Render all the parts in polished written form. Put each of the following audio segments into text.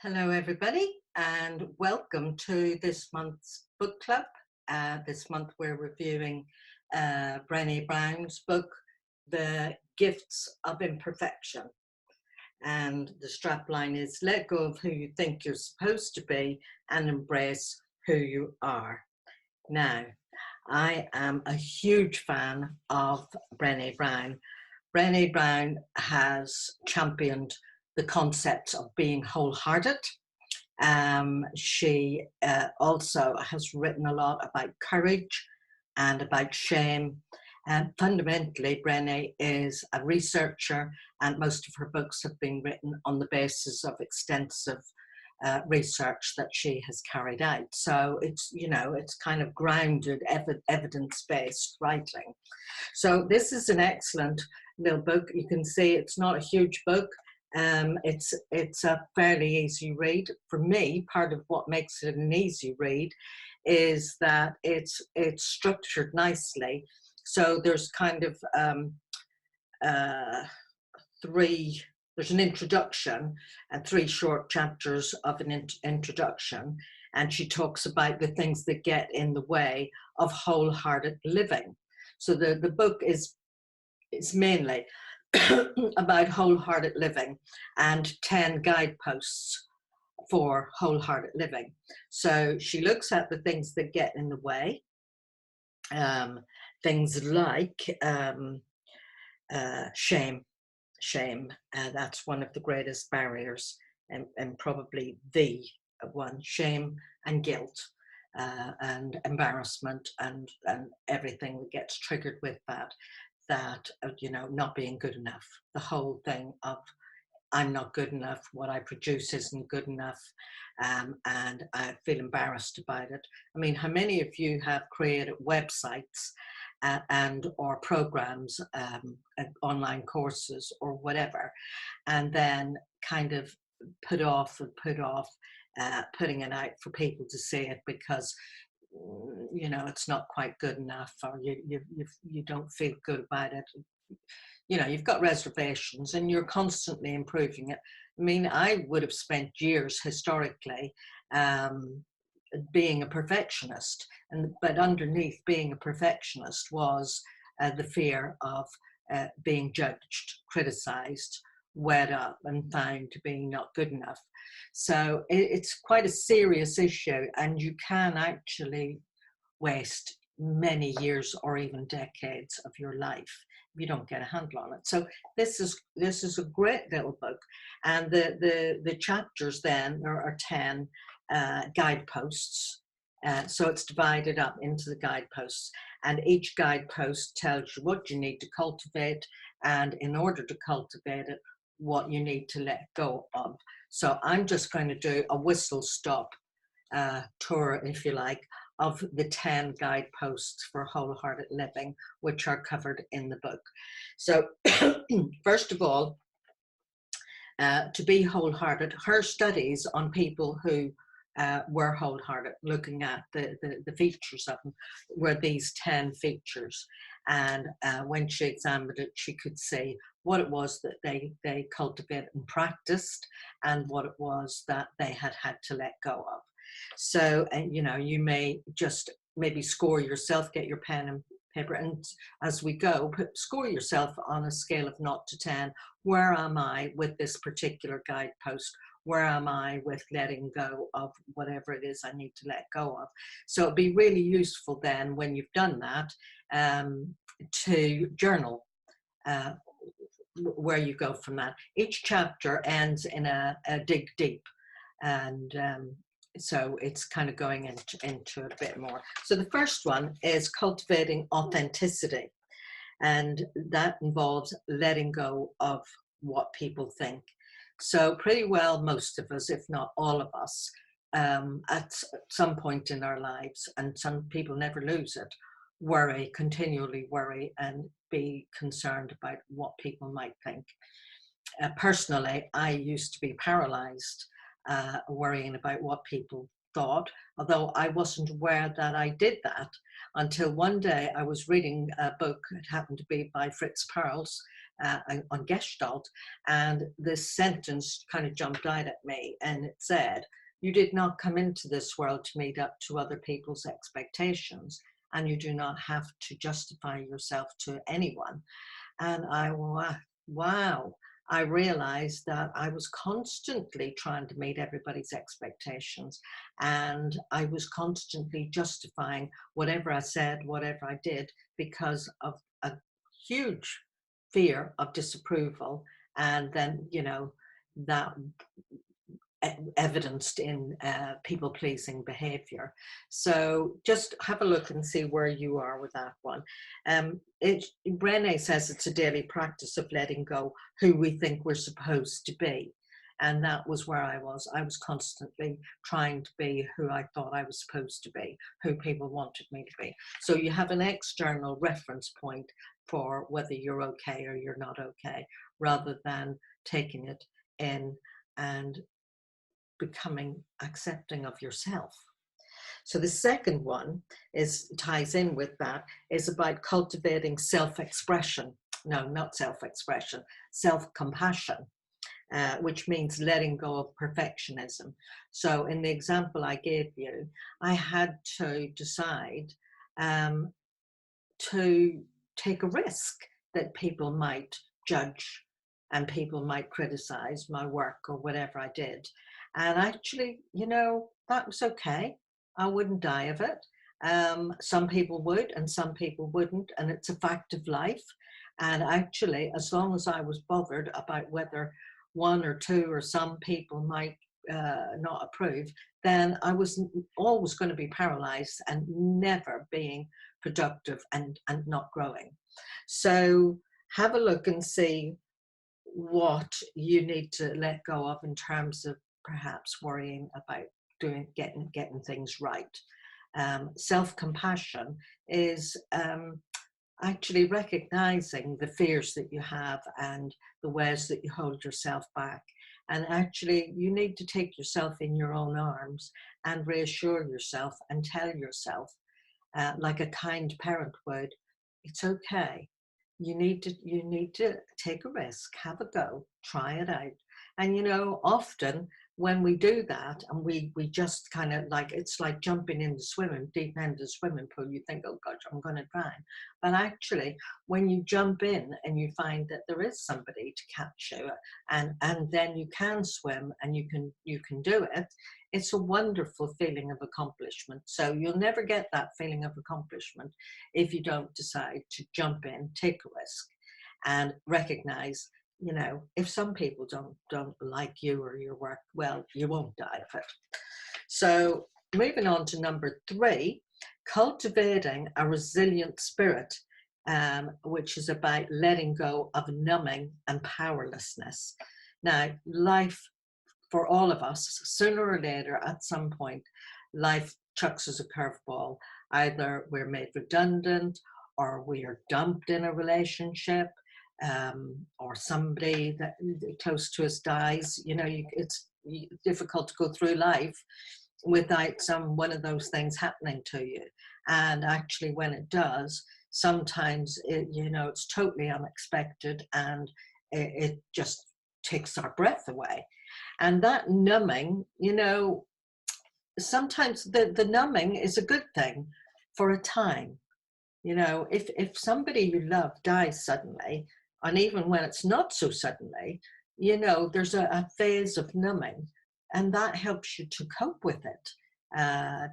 Hello, everybody, and welcome to this month's book club. This month we're reviewing Brené Brown's book, The Gifts of Imperfection. And the strapline is, let go of who you think you're supposed to be and embrace who you are. Now, I am a huge fan of Brené Brown. Brené Brown has championed the concept of being wholehearted. She also has written a lot about courage and about shame. And fundamentally, Brené is a researcher, and most of her books have been written on the basis of extensive research that she has carried out. So it's kind of grounded, evidence-based writing. So this is an excellent little book. You can see it's not a huge book. It's a fairly easy read. For me, part of what makes it an easy read is that it's structured nicely. So there's kind of there's an introduction and 3 short chapters of an introduction, and she talks about the things that get in the way of wholehearted living. So the book is mainly about wholehearted living and 10 guideposts for wholehearted living. So she looks at the things that get in the way, things like shame. That's one of the greatest barriers, and probably the one. Shame and guilt, and embarrassment, and everything that gets triggered with that not being good enough, the whole thing of I'm not good enough, what I produce isn't good enough, and I feel embarrassed about it. I mean, how many of you have created websites and or programs, online courses or whatever, and then kind of put off putting it out for people to see it because it's not quite good enough, or you don't feel good about it. You've got reservations and you're constantly improving it. I mean, I would have spent years historically being a perfectionist, but underneath being a perfectionist was the fear of being judged, criticized, wed up, and found to be not good enough. So it's quite a serious issue, and you can actually waste many years or even decades of your life if you don't get a handle on it. So this is a great little book, and the chapters then there are 10 guideposts. So it's divided up into the guideposts, and each guidepost tells you what you need to cultivate, and in order to cultivate it, what you need to let go of. So I'm just going to do a whistle-stop tour, if you like, of the 10 guideposts for wholehearted living, which are covered in the book. So first of all, to be wholehearted, her studies on people who were wholehearted, looking at the features of them, were these 10 features. And when she examined it, she could see what it was that they cultivated and practiced, and what it was that they had to let go of. So, and you may just maybe score yourself, get your pen and paper, and as we go, score yourself on a scale of 0 to 10. Where am I with this particular guidepost? Where am I with letting go of whatever it is I need to let go of? So it'd be really useful then, when you've done that, to journal where you go from that. Each chapter ends in a dig deep, and so it's kind of going into it a bit more. So the first one is Cultivating Authenticity, and that involves letting go of what people think. So pretty well most of us, if not all of us, at some point in our lives, and some people never lose it, continually worry and be concerned about what people might think. Personally, I used to be paralyzed, worrying about what people thought, although I wasn't aware that I did that until one day I was reading a book. It happened to be by Fritz Perls, on Gestalt, and this sentence kind of jumped out at me, and it said, "You did not come into this world to meet up to other people's expectations, and you do not have to justify yourself to anyone." And wow, I realized that I was constantly trying to meet everybody's expectations, and I was constantly justifying whatever I said, whatever I did, because of a huge fear of disapproval. And then, that evidenced in people-pleasing behavior. So just have a look and see where you are with that one. Brené says it's a daily practice of letting go who we think we're supposed to be. And that was where I was. I was constantly trying to be who I thought I was supposed to be, who people wanted me to be. So you have an external reference point for whether you're okay or you're not okay, rather than taking it in and becoming accepting of yourself. So the second one ties in with that, is about cultivating self-expression. No, not self-expression, self-compassion, which means letting go of perfectionism. So in the example I gave you, I had to decide to take a risk that people might judge and people might criticize my work or whatever I did. And actually, that was okay. I wouldn't die of it. Some people would and some people wouldn't, and it's a fact of life. And actually, as long as I was bothered about whether one or two or some people might not approve, then I was always going to be paralyzed and never being productive and not growing. So have a look and see what you need to let go of in terms of perhaps worrying about getting things right. Self-compassion is actually recognizing the fears that you have and the ways that you hold yourself back. And actually, you need to take yourself in your own arms and reassure yourself and tell yourself, like a kind parent would, it's okay. You need to take a risk, have a go, try it out. And often when we do that and we just kind of like, it's like jumping in the deep end of the swimming pool, you think, oh gosh, I'm going to drown. But actually, when you jump in and you find that there is somebody to catch you, and then you can swim and you can do it, it's a wonderful feeling of accomplishment. So you'll never get that feeling of accomplishment if you don't decide to jump in, take a risk, and recognize, if some people don't like you or your work, well, you won't die of it. So moving on to number 3, cultivating a resilient spirit, which is about letting go of numbing and powerlessness. Now, life for all of us, sooner or later, at some point, life chucks us a curveball. Either we're made redundant, or we are dumped in a relationship, or somebody that close to us dies. It's difficult to go through life without one of those things happening to you. And actually, when it does, sometimes it's totally unexpected, and it just takes our breath away. And that numbing, sometimes the numbing is a good thing for a time. If somebody you love dies suddenly, and even when it's not so suddenly, there's a phase of numbing, and that helps you to cope with it,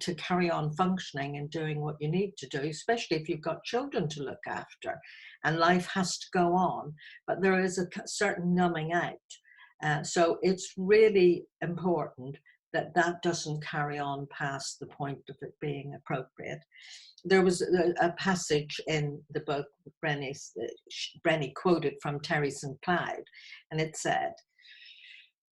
to carry on functioning and doing what you need to do, especially if you've got children to look after and life has to go on. But there is a certain numbing out. So it's really important that doesn't carry on past the point of it being appropriate. There was a passage in the book Brené quoted from Terry St. Cloud, and it said,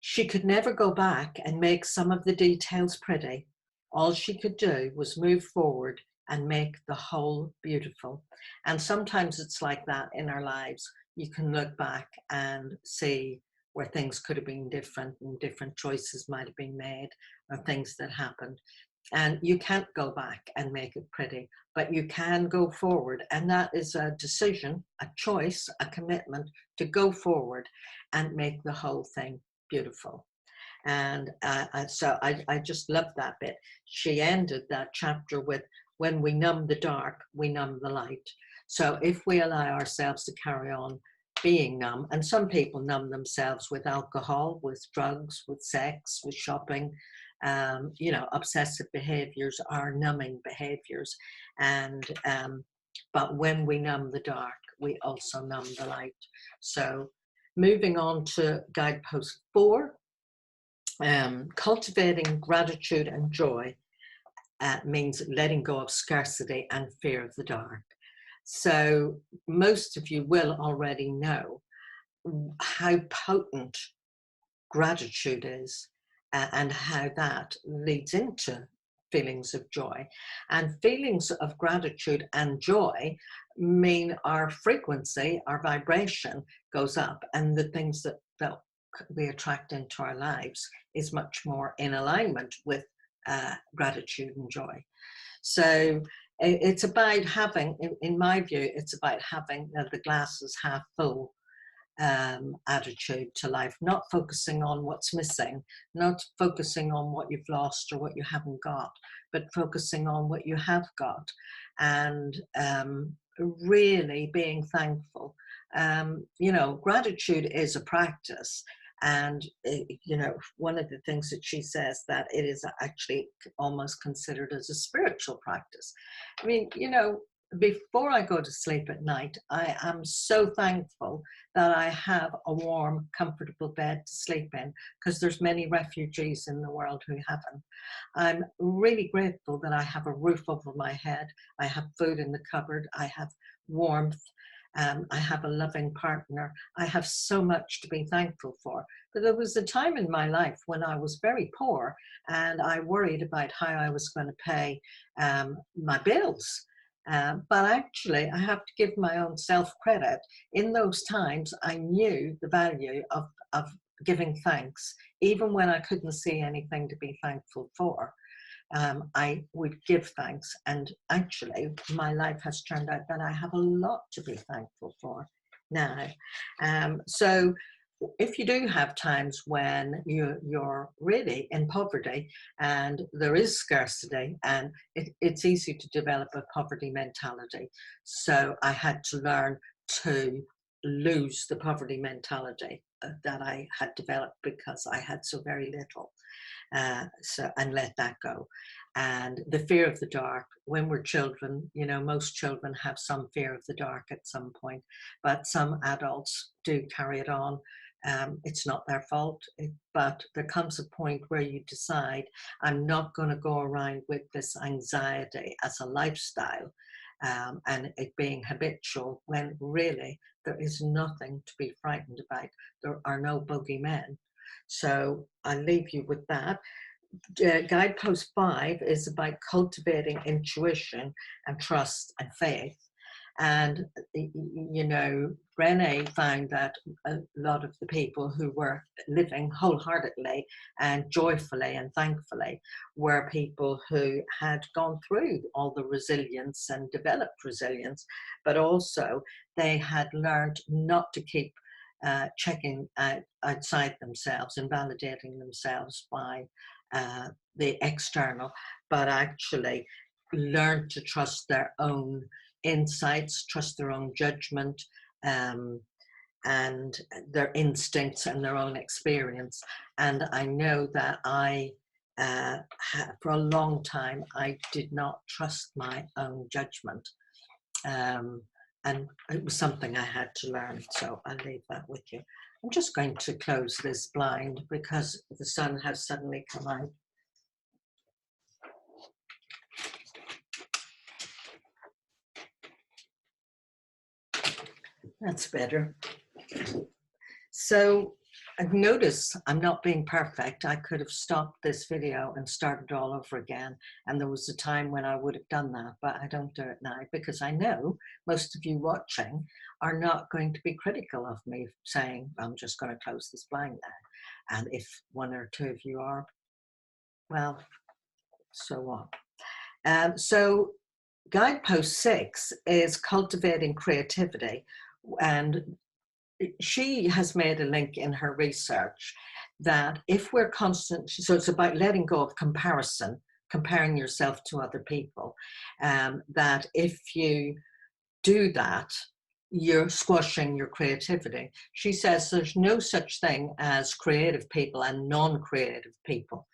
"She could never go back and make some of the details pretty. All she could do was move forward and make the whole beautiful." And sometimes it's like that in our lives. You can look back and see where things could have been different and different choices might have been made, or things that happened. And you can't go back and make it pretty, but you can go forward. And that is a decision, a choice, a commitment to go forward and make the whole thing beautiful. And so I just love that bit. She ended that chapter with, when we numb the dark, we numb the light. So if we allow ourselves to carry on being numb, and some people numb themselves with alcohol, with drugs, with sex, with shopping, you know, obsessive behaviors are numbing behaviors. And but when we numb the dark, we also numb the light. So moving on to guidepost 4, cultivating gratitude and joy means letting go of scarcity and fear of the dark. So most of you will already know how potent gratitude is, and how that leads into feelings of joy. And feelings of gratitude and joy mean our frequency, our vibration goes up, and the things that we attract into our lives is much more in alignment with gratitude and joy. So it's about having, in my view, it's about having the glass is half full attitude to life, not focusing on what's missing, not focusing on what you've lost or what you haven't got, but focusing on what you have got, and really being thankful. You know, gratitude is a practice. And, you know, one of the things that she says, that it is actually almost considered as a spiritual practice. I mean, you know, before I go to sleep at night, I am so thankful that I have a warm, comfortable bed to sleep in, because there's many refugees in the world who haven't. I'm really grateful that I have a roof over my head, I have food in the cupboard, I have warmth, I have a loving partner. I have so much to be thankful for. But there was a time in my life when I was very poor, and I worried about how I was going to pay my bills. But actually, I have to give my own self credit. In those times, I knew the value of giving thanks, even when I couldn't see anything to be thankful for. I would give thanks, and actually my life has turned out that I have a lot to be thankful for now. So if you do have times when you're really in poverty and there is scarcity, and it's easy to develop a poverty mentality. So I had to learn to lose the poverty mentality that I had developed because I had so very little. And let that go. And the fear of the dark, when we're children, you know, most children have some fear of the dark at some point, but some adults do carry it on. It's not their fault, but there comes a point where you decide, I'm not going to go around with this anxiety as a lifestyle, and it being habitual, when really there is nothing to be frightened about. There are no bogeymen. So I leave you with that. Guidepost 5 is about cultivating intuition and trust and faith. And, you know, Brené found that a lot of the people who were living wholeheartedly and joyfully and thankfully were people who had gone through all the resilience and developed resilience, but also they had learned not to keep checking outside themselves and validating themselves by the external, but actually learn to trust their own insights, trust their own judgment, and their instincts and their own experience. And I know that for a long time, I did not trust my own judgment. And it was something I had to learn. So I'll leave that with you. I'm just going to close this blind because the sun has suddenly come out. That's better. So notice I'm not being perfect. I could have stopped this video and started all over again. And there was a time when I would have done that, but I don't do it now because I know most of you watching are not going to be critical of me saying, I'm just going to close this blind now. And if one or two of you are, well, so on. So guidepost 6 is cultivating creativity, and she has made a link in her research that if we're constant, so it's about letting go of comparison, comparing yourself to other people, that if you do that, you're squashing your creativity. She says there's no such thing as creative people and non-creative people,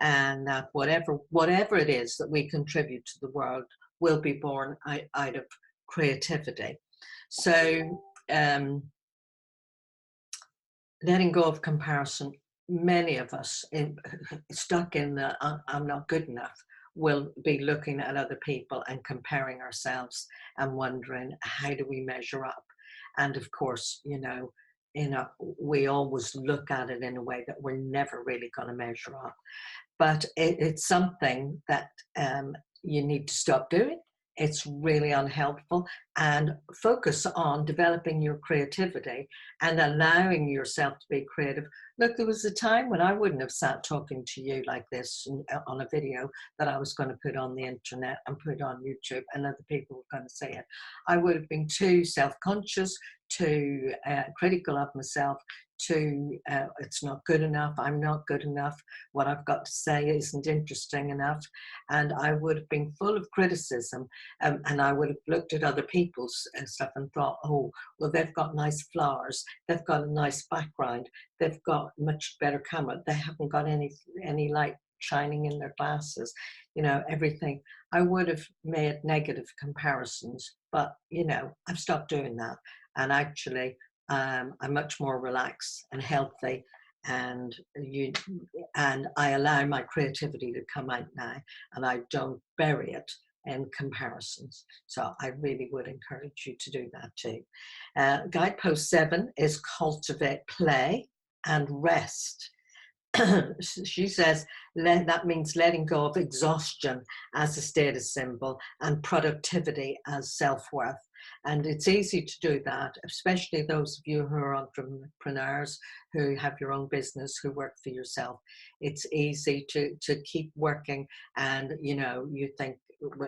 and that whatever it is that we contribute to the world will be born out of creativity. So letting go of comparison, many of us stuck in the I'm not good enough will be looking at other people and comparing ourselves and wondering, how do we measure up? And of course, we always look at it in a way that we're never really going to measure up. But it's something that you need to stop doing. It's really unhelpful, and focus on developing your creativity and allowing yourself to be creative. Look, there was a time when I wouldn't have sat talking to you like this on a video that I was going to put on the internet and put on YouTube, and other people were going to see it. I would have been too self-conscious, too critical of myself, it's not good enough, I'm not good enough, what I've got to say isn't interesting enough. And I would have been full of criticism, and I would have looked at other people's stuff and thought, oh, well, they've got nice flowers, they've got a nice background, they've got much better camera, they haven't got any light shining in their glasses, everything. I would have made negative comparisons, but I've stopped doing that, and actually I'm much more relaxed and healthy, and I allow my creativity to come out now, and I don't bury it in comparisons. So I really would encourage you to do that too. Guidepost 7 is cultivate play and rest. She says that means letting go of exhaustion as a status symbol and productivity as self-worth. And it's easy to do that, especially those of you who are entrepreneurs, who have your own business, who work for yourself. It's easy to keep working, and you think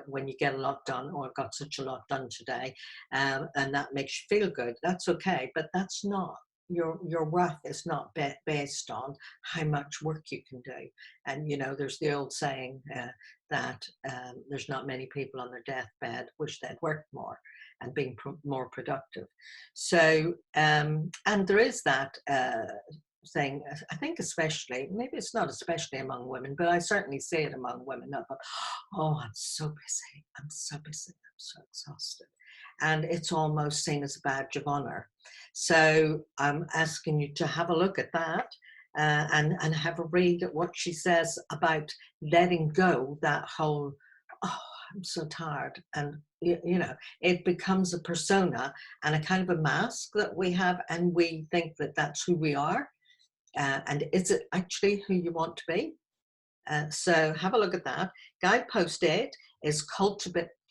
when you get a lot done, oh, I've got such a lot done today, and that makes you feel good. That's okay, but that's not. Your worth is not based on how much work you can do. And there's the old saying that there's not many people on their deathbed wish they'd worked more and been more productive. So and there is that thing, I think, especially, maybe it's not especially among women, but I certainly see it among women. Oh, I'm so busy, I'm so exhausted, and it's almost seen as a badge of honor. So I'm asking you to have a look at that, and have a read at what she says about letting go that whole, oh, I'm so tired. And it becomes a persona and a kind of a mask that we have, and we think that that's who we are. And is it actually who you want to be? So have a look at that. Guidepost 8 is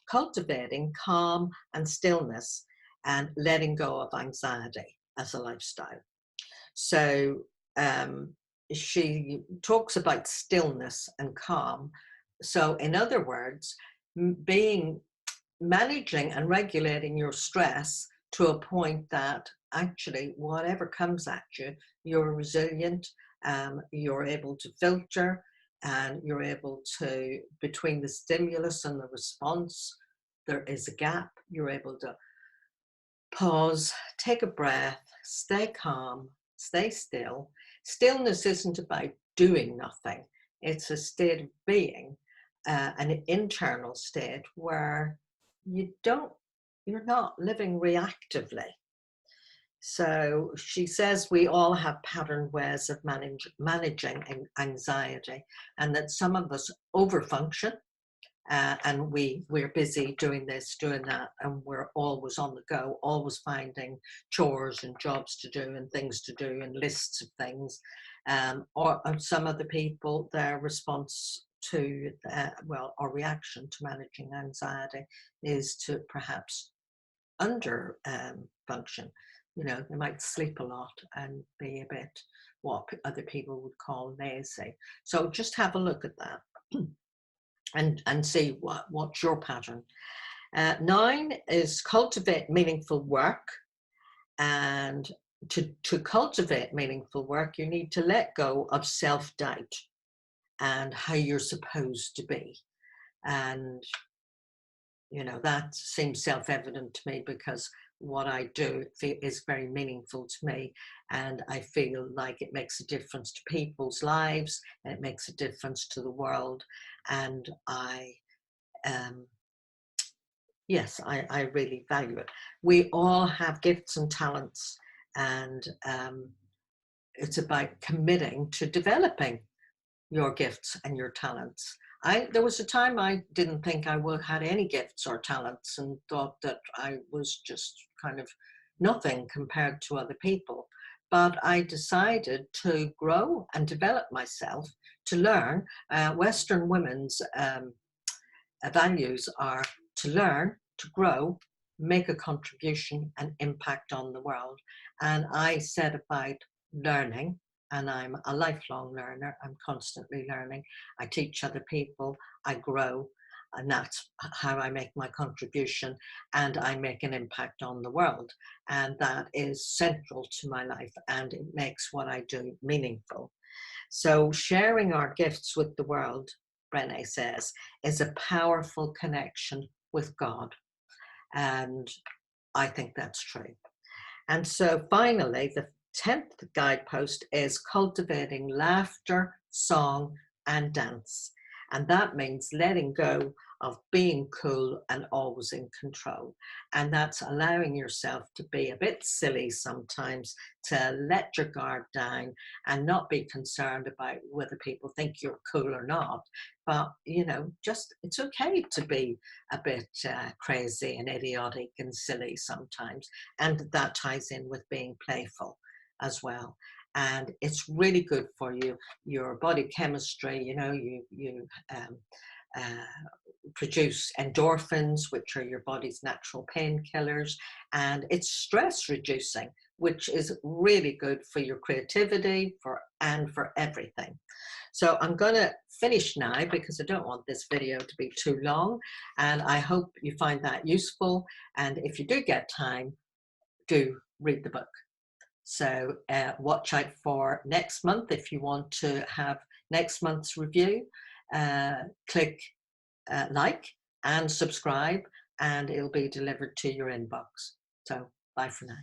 cultivating calm and stillness and letting go of anxiety as a lifestyle. So she talks about stillness and calm. So in other words, managing and regulating your stress to a point that actually whatever comes at you, you're resilient, you're able to filter, and you're able to, between the stimulus and the response, there is a gap. You're able to pause, take a breath, stay calm, stay still. Stillness isn't about doing nothing. It's a state of being, an internal state where you're not living reactively. So she says we all have patterned ways of managing anxiety, and that some of us overfunction, and we're busy doing this, doing that, and we're always on the go, always finding chores and jobs to do and things to do and lists of things. Or some other people, their response to, or reaction to managing anxiety is to perhaps under function. They might sleep a lot and be a bit what other people would call lazy. So just have a look at that. and see what's your pattern. 9 is cultivate meaningful work. And to cultivate meaningful work, you need to let go of self-doubt and how you're supposed to be. And, you know, that seems self-evident to me, because what I do is very meaningful to me, and I feel like it makes a difference to people's lives, and it makes a difference to the world. And yes, I really value it. We all have gifts and talents, and it's about committing to developing your gifts and your talents. There was a time I didn't think I had any gifts or talents, and thought that I was just kind of nothing compared to other people. But I decided to grow and develop myself, to learn. Western women's values are to learn, to grow, make a contribution and impact on the world. And I set about learning, and I'm a lifelong learner. I'm constantly learning. I teach other people, I grow, and that's how I make my contribution, and I make an impact on the world. And that is central to my life, and it makes what I do meaningful. So sharing our gifts with the world, Brené says, is a powerful connection with God. And I think that's true. And so finally, the 10th guidepost is cultivating laughter, song, and dance. And that means letting go of being cool and always in control. And that's allowing yourself to be a bit silly sometimes, to let your guard down and not be concerned about whether people think you're cool or not. But, you know, just it's okay to be a bit crazy and idiotic and silly sometimes. And that ties in with being playful as well. And it's really good for you, your body chemistry. You know, you produce endorphins, which are your body's natural painkillers, and it's stress reducing, which is really good for your creativity and for everything. So I'm going to finish now, because I don't want this video to be too long, and I hope you find that useful. And if you do get time, do read the book. So watch out for next month. If you want to have next month's review, click like and subscribe, and it'll be delivered to your inbox. So bye for now.